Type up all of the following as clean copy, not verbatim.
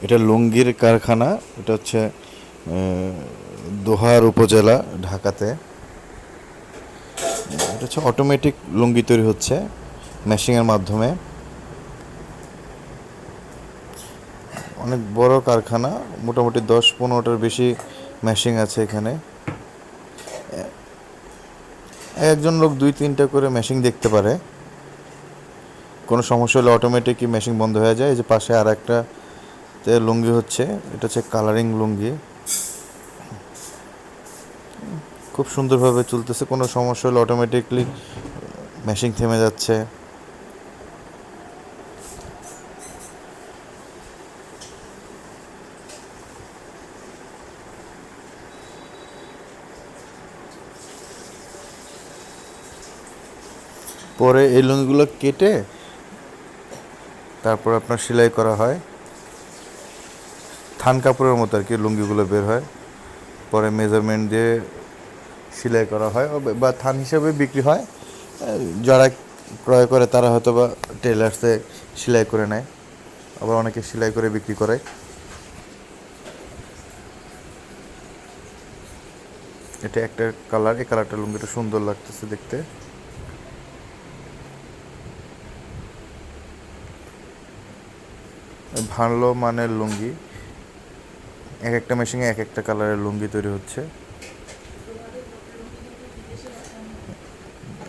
এটা লুঙ্গির কারখানা। এটা হচ্ছে দোহার উপজেলা, ঢাকাতে। এটা হচ্ছে অটোমেটিক লুঙ্গি তৈরি হচ্ছে মেশিনের মাধ্যমে। অনেক বড় কারখানা, মোটামুটি 10-15টার বেশি মেশিন আছে এখানে। একজন লোক 2-3টা করে মেশিন দেখতে পারে। কোনো সমস্যা হলে অটোমেটিকই মেশিন বন্ধ হয়ে যায়। এই যে পাশে আর একটা লুঙ্গি হচ্ছে, এটা হচ্ছে কালারিং লুঙ্গি। খুব সুন্দরভাবে চলতেছে, কোনো সমস্যা হলে অটোমেটিকলি মেশিন থেমে যাচ্ছে। পরে এই লুঙ্গিগুলো কেটে তারপর আপনার সেলাই করা হয়, থান কাপড়ের মতো আর কি লুঙ্গিগুলো বের হয়। পরে মেজারমেন্ট দিয়ে সেলাই করা হয় বা থান হিসাবে বিক্রি হয়। যারা ক্রয় করে তারা হয়তো বা টেলার্সে সেলাই করে নেয়, আবার অনেকে সেলাই করে বিক্রি করে। এটা একটা কালার, এই কালারটা লুঙ্গিটা সুন্দর লাগতেছে দেখতে। ভালো মানের লুঙ্গি, এক একটা মেশিনে এক একটা কালারের লুঙ্গি তৈরি হচ্ছে।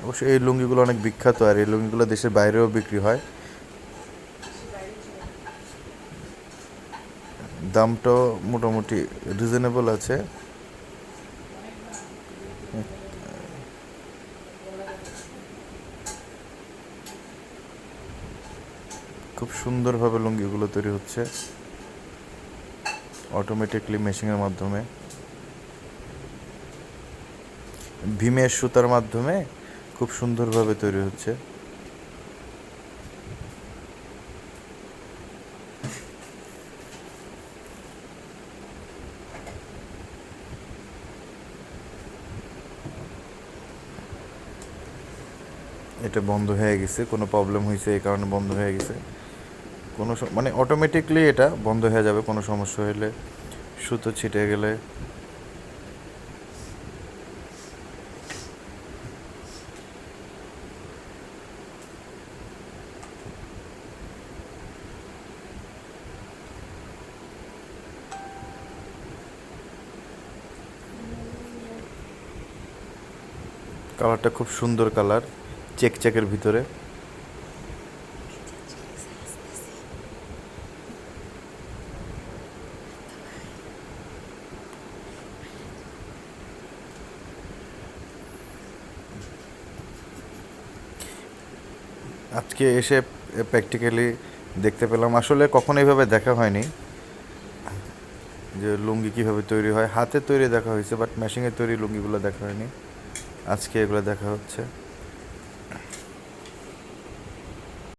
অবশ্য এই লুঙ্গিগুলো অনেক বিখ্যাত, আর এই লুঙ্গিগুলো দেশের বাইরেও বিক্রি হয়। দামটাও মোটামুটি রিজনেবল আছে। খুব সুন্দরভাবে লুঙ্গিগুলো তৈরি হচ্ছে অটোমেটিকলি মেশিনের মাধ্যমে, ভীমের সুতার মাধ্যমে খুব সুন্দরভাবে তৈরি হচ্ছে। এটা বন্ধ হয়ে গেছে, কোনো প্রবলেম হয়েছে এই কারণে বন্ধ হয়ে গেছে। কোনো মানে অটোমেটিকলি এটা বন্ধ হয়ে যাবে কোনো সমস্যা হলে, সুতো ছিটে গেলে। কালারটা খুব সুন্দর কালার, চেক চেকের ভিতরে। আজকে এসে প্র্যাকটিক্যালি দেখতে পেলাম, আসলে কখনো এইভাবে দেখা হয়নি যে লুঙ্গি কীভাবে তৈরি হয়। হাতে তৈরি দেখা হয়েছে, বাট মেশিনে তৈরি লুঙ্গিগুলো দেখা হয়নি। আজকে এগুলো দেখা হচ্ছে।